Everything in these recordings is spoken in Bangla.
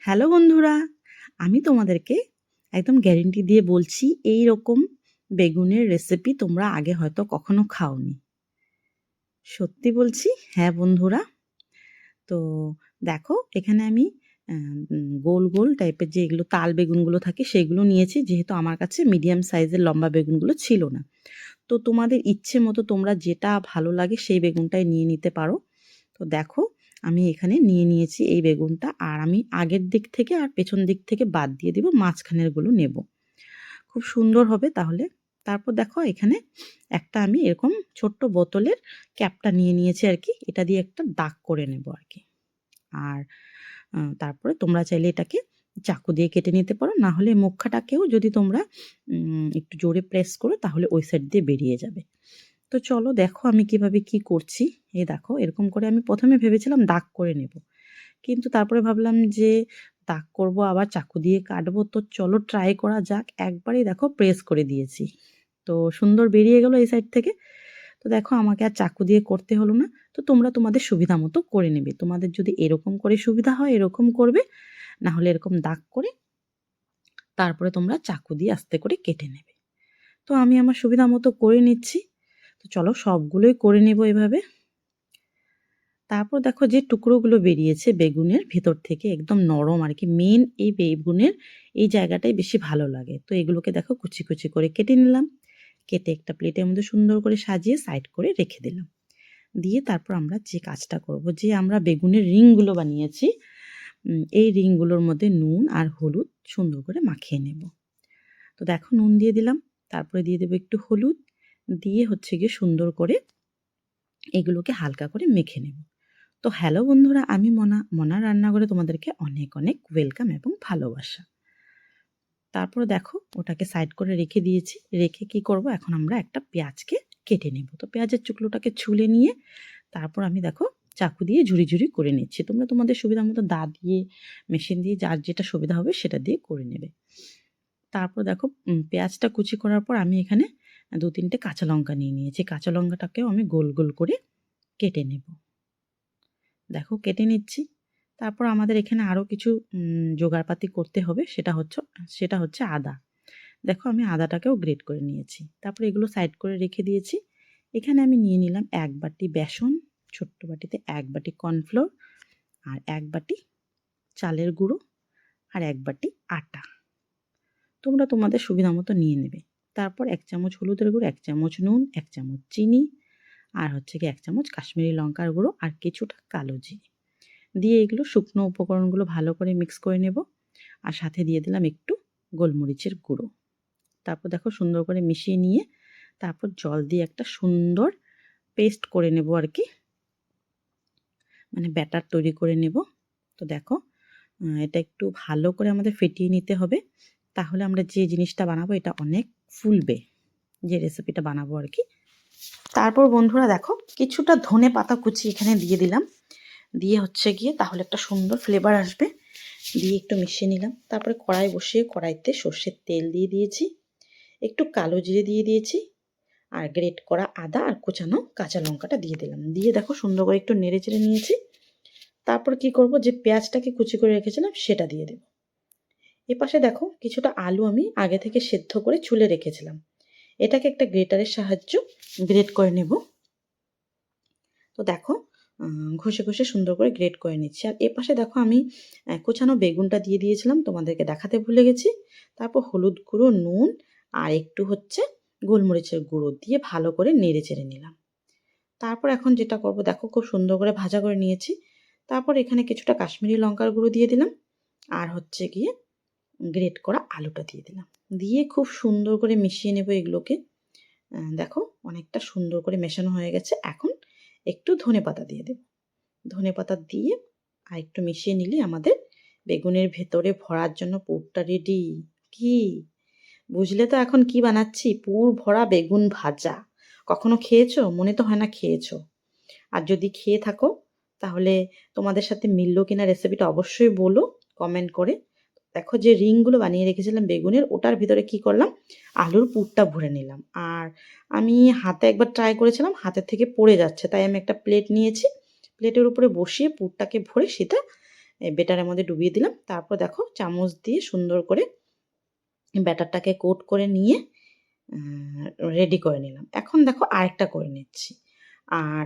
হ্যালো বন্ধুরা, আমি তোমাদেরকে একদম গ্যারেন্টি দিয়ে বলছি এই রকম বেগুনের রেসিপি তোমরা আগে হয়তো কখনো খাওনি। সত্যি বলছি, হ্যাঁ বন্ধুরা। তো দেখো এখানে আমি গোল গোল টাইপের যে এগুলো তাল বেগুনগুলো থাকে সেগুলো নিয়েছি, যেহেতু আমার কাছে মিডিয়াম সাইজের লম্বা বেগুনগুলো ছিল না। তো তোমাদের ইচ্ছে মতো তোমরা যেটা ভালো লাগে সেই বেগুনটাই নিয়ে নিতে পারো। তো দেখো আমি এখানে নিয়ে নিয়েছি এই বেগুনটা, আর আমি আগের দিক থেকে আর পেছন দিক থেকে বাদ দিয়ে দিব, মাঝখানেরগুলো নেব। খুব সুন্দর হবে তাহলে। তারপর দেখো এখানে একটা আমি এরকম ছোট্ট বোতলের ক্যাপটা নিয়ে নিয়েছি আর কি, এটা দিয়ে একটা দাগ করে নেব আর কি। আর তারপরে তোমরা চাইলে এটাকে চাকু দিয়ে কেটে নিতে পারো, না হলে মুখাটাকেও যদি তোমরা একটু জোরে প্রেস করো তাহলে ওই সাইড দিয়ে বেরিয়ে যাবে। তো চলো দেখো আমি কিভাবে কি করছি। এই দেখো এরকম করে আমি প্রথমে ভেবেছিলাম দাগ করে নেব, কিন্তু তারপরে ভাবলাম যে দাগ করব আবার চাকু দিয়ে কাটবো, তো চলো ট্রাই করা যাক। একবারেই দেখো প্রেস করে দিয়েছি, তো সুন্দর বেরিয়ে গেল এই সাইড থেকে। তো দেখো আমাকে আর চাকু দিয়ে করতে হলো না। তো তোমরা তোমাদের সুবিধা মতো করে নেবে, তোমাদের যদি এরকম করে সুবিধা হয় এরকম করবে, না হলে এরকম দাগ করে তারপরে তোমরা চাকু দিয়ে আস্তে করে কেটে নেবে। তো আমি আমার সুবিধা মতো করে নিচ্ছি। তো চলো সবগুলোই করে নেব এভাবে। তারপর দেখো যে টুকরোগুলো বেরিয়েছে বেগুনের ভেতর থেকে একদম নরম আর কি, মেন এই বেগুনের এই জায়গাটাই বেশি ভালো লাগে। তো এগুলোকে দেখো কুচি কুচি করে কেটে নিলাম, কেটে একটা প্লেটের মধ্যে সুন্দর করে সাজিয়ে সাইড করে রেখে দিলাম। দিয়ে তারপর আমরা যে কাজটা করব, যে আমরা বেগুনের রিংগুলো বানিয়েছি এই রিংগুলোর মধ্যে নুন আর হলুদ সুন্দর করে মাখিয়ে নেব। তো দেখো নুন দিয়ে দিলাম, তারপরে দিয়ে দেবো একটু হলুদ, দিয়ে হচ্ছে গিয়ে সুন্দর করে এগুলোকে হালকা করে মেখে নেব। তো হ্যালো বন্ধুরা, আমি মনার রান্নাঘরে তোমাদেরকে অনেক অনেক ওয়েলকাম এবং ভালোবাসা। তারপরে দেখো ওটাকে সাইড করে রেখে দিয়েছি। রেখে কি করব, এখন আমরা একটা পেঁয়াজকে কেটে নেব। তো পেঁয়াজের টুকরোটাকে ছুলে নিয়ে তারপর আমি দেখো চাকু দিয়ে ঝুরি ঝুরি করে নিচ্ছি। তোমরা তোমাদের সুবিধা মতো দা দিয়ে, মেশিন দিয়ে, যার যেটা সুবিধা হবে সেটা দিয়ে করে নেবে। তারপর দেখো পেঁয়াজটা কুচি করার পর আমি এখানে 2-3টে কাঁচা লঙ্কা নিয়ে নিয়েছি। কাঁচা লঙ্কাটাকেও আমি গোল গোল করে কেটে নেব। দেখো কেটে নিচ্ছি। তারপর আমাদের এখানে আরও কিছু জোগাড়পাতি করতে হবে, সেটা হচ্ছে আদা। দেখো আমি আদাটাকেও গ্রেট করে নিয়েছি। তারপর এগুলো সাইড করে রেখে দিয়েছি। এখানে আমি নিয়ে নিলাম 1 বাটি বেসন, ছোট্ট বাটিতে 1 বাটি কর্নফ্লোর, আর 1 বাটি চালের গুঁড়ো, আর 1 বাটি আটা। তোমরা তোমাদের সুবিধা মতো নিয়ে নেবে। তারপর 1 চামচ হলুদের গুঁড়ো, 1 চামচ নুন, 1 চামচ চিনি, আর হচ্ছে গিয়ে 1 চামচ কাশ্মীরি লঙ্কার গুঁড়ো, আর কিছুটা কালো জিরে দিয়ে এগুলো শুকনো উপকরণগুলো ভালো করে মিক্স করে নেব। আর সাথে দিয়ে দিলাম একটু গোলমরিচের গুঁড়ো। তারপর দেখো সুন্দর করে মিশিয়ে নিয়ে তারপর জল দিয়ে একটা সুন্দর পেস্ট করে নেব আর কি, মানে ব্যাটার তৈরি করে নেব। তো দেখো এটা একটু ভালো করে আমাদের ফেটিয়ে নিতে হবে, তাহলে আমরা যে জিনিসটা বানাবো এটা অনেক ফুলবে, যে রেসিপিটা বানাবো আর কি। তারপর বন্ধুরা দেখো কিছুটা ধনে পাতা কুচি এখানে দিয়ে দিলাম, দিয়ে হচ্ছে গিয়ে তাহলে একটা সুন্দর ফ্লেভার আসবে। দিয়ে একটু মিশিয়ে নিলাম। তারপরে কড়াই বসিয়ে কড়াইতে সর্ষের তেল দিয়ে দিয়েছি, একটু কালো জিরে দিয়ে দিয়েছি, আর গ্রেট করা আদা আর কোচানো কাঁচা লঙ্কাটা দিয়ে দিলাম। দিয়ে দেখো সুন্দর করে একটু নেড়ে চেড়ে নিয়েছি। তারপর কি করব, যে পেঁয়াজটাকে কুচি করে রেখেছিলাম সেটা দিয়ে দেব। এপাশে দেখো কিছুটা আলু আমি আগে থেকে সেদ্ধ করে ছুলে রেখেছিলাম, এটাকে একটা গ্রেটারের সাহায্য গ্রেট করে নেব। তো দেখো ঘষে ঘষে সুন্দর করে গ্রেট করে নিচ্ছি। আর এপাশে দেখো আমি কোচানো বেগুনটা দিয়ে দিয়েছিলাম, তোমাদেরকে দেখাতে ভুলে গেছি। তারপর হলুদ গুঁড়ো, নুন, আর একটু হচ্ছে গোলমরিচের গুঁড়ো দিয়ে ভালো করে নেড়ে চেড়ে নিলাম। তারপর এখন যেটা করব, দেখো খুব সুন্দর করে ভাজা করে নিয়েছি। তারপর এখানে কিছুটা কাশ্মীরি লঙ্কার গুঁড়ো দিয়ে দিলাম, আর হচ্ছে গিয়ে গ্রেট করা আলুটা দিয়ে দিলাম। দিয়ে খুব সুন্দর করে মিশিয়ে নেব এগুলোকে। দেখো অনেকটা সুন্দর করে মেশানো হয়ে গেছে। এখন একটু ধনেপাতা দিয়ে দেব। ধনেপাতা দিয়ে আর একটু মিশিয়ে নিলে আমাদের বেগুনের ভেতরে ভরার জন্য পুরটা রেডি। কি বুঝলে তো এখন কি বানাচ্ছি? পুর ভরা বেগুন ভাজা। কখনো খেয়েছো? মনে তো হয় না খেয়েছো। আর যদি খেয়ে থাকো তাহলে তোমাদের সাথে মিললো কিনা রেসিপিটা অবশ্যই বলো কমেন্ট করে। দেখো যে রিংগুলো বানিয়ে রেখেছিলাম বেগুনের, ওটার ভিতরে কি করলাম, আলুর পুরটা ভরে নিলাম। আর আমি হাতে একবার ট্রাই করেছিলাম, হাতের থেকে পড়ে যাচ্ছে, তাই আমি একটা প্লেট নিয়েছি, প্লেটের উপরে বসিয়ে পুরটাকে ভরে সেটা বেটারের মধ্যে ডুবিয়ে দিলাম। তারপর দেখো চামচ দিয়ে সুন্দর করে ব্যাটারটাকে কোট করে নিয়ে রেডি করে নিলাম। এখন দেখো আরেকটা করে নিচ্ছি। আর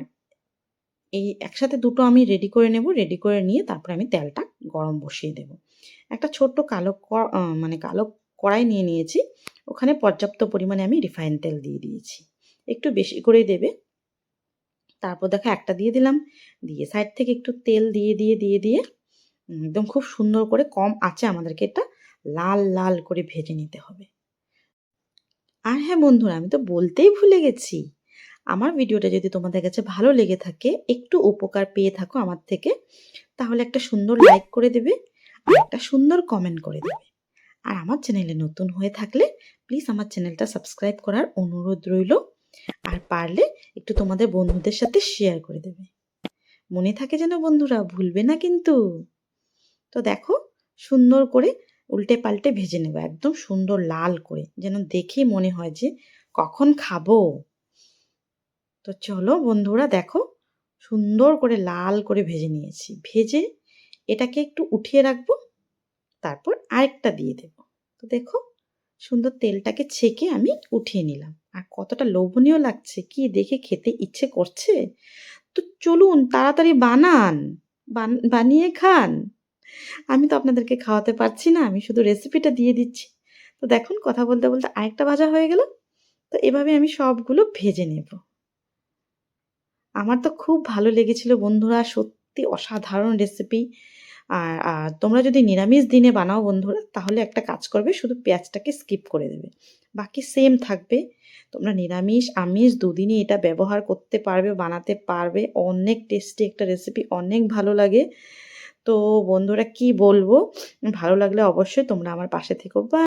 এই একসাথে দুটো আমি রেডি করে নেব। রেডি করে নিয়ে তারপরে আমি তেলটা গরম বসিয়ে দেব। একটা ছোট্ট কালো কড়াই নিয়ে নিয়েছি। ওখানে পর্যাপ্ত পরিমাণে আমি রিফাইন তেল দিয়ে দিয়েছি। একটু বেশি করেই দেবে। তারপর দেখো একটা দিয়ে দিলাম। দিয়ে সাইড থেকে একটু তেল দিয়ে একদম খুব সুন্দর করে কম আঁচে আমাদেরকে এটা লাল লাল করে ভেজে নিতে হবে। আর হ্যাঁ বন্ধুরা, আমি তো বলতেই ভুলে গেছি। আমার ভিডিওটা যদি তোমাদের কাছে ভালো লেগে থাকে, একটু উপকার পেয়ে থাকো আমার থেকে, তাহলে একটা সুন্দর লাইক করে দেবে আর একটা সুন্দর কমেন্ট করে দেবে। আর আমার চ্যানেলে নতুন হয়ে থাকলে প্লিজ আমার চ্যানেলটা সাবস্ক্রাইব করার অনুরোধ রইল। আর পারলে একটু তোমাদের বন্ধুদের সাথে শেয়ার করে দেবে। মনে থাকে যেন বন্ধুরা, ভুলবে না কিন্তু। তো দেখো সুন্দর করে উল্টে পাল্টে ভেজে নেব, একদম সুন্দর লাল করে, যেন দেখেই মনে হয় যে কখন খাবো। তো চলো বন্ধুরা, দেখো সুন্দর করে লাল করে ভেজে নিয়েছি। ভেজে এটাকে একটু উঠিয়ে রাখবো, তারপর আরেকটা দিয়ে দেব। তো দেখো সুন্দর তেলটাকে ছেঁকে আমি উঠিয়ে নিলাম। আর কতটা লোভনীয় লাগছে, কি দেখে খেতে ইচ্ছে করছে। তো চলুন তাড়াতাড়ি বানিয়ে খান। আমি তো আপনাদেরকে খাওয়াতে পারছি না, আমি শুধু রেসিপিটা দিয়ে দিচ্ছি। তো দেখুন কথা বলতে বলতে আরেকটা ভাজা হয়ে গেল। তো এভাবে আমি সবগুলো ভেজে নেব। আমার তো খুব ভালো লেগেছিল বন্ধুরা, সত্যি অসাধারণ রেসিপি। আর তোমরা যদি নিরামিষ দিনে বানাও বন্ধুরা, তাহলে একটা কাজ করবে, শুধু পেঁয়াজটাকে স্কিপ করে দেবে, বাকি সেম থাকবে। তোমরা নিরামিষ আমিষ দুদিনই এটা ব্যবহার করতে পারবে, বানাতে পারবে। অনেক টেস্টি একটা রেসিপি, অনেক ভালো লাগে। তো বন্ধুরা কি বলবো, ভালো লাগলে অবশ্যই তোমরা আমার পাশে থেকো। বা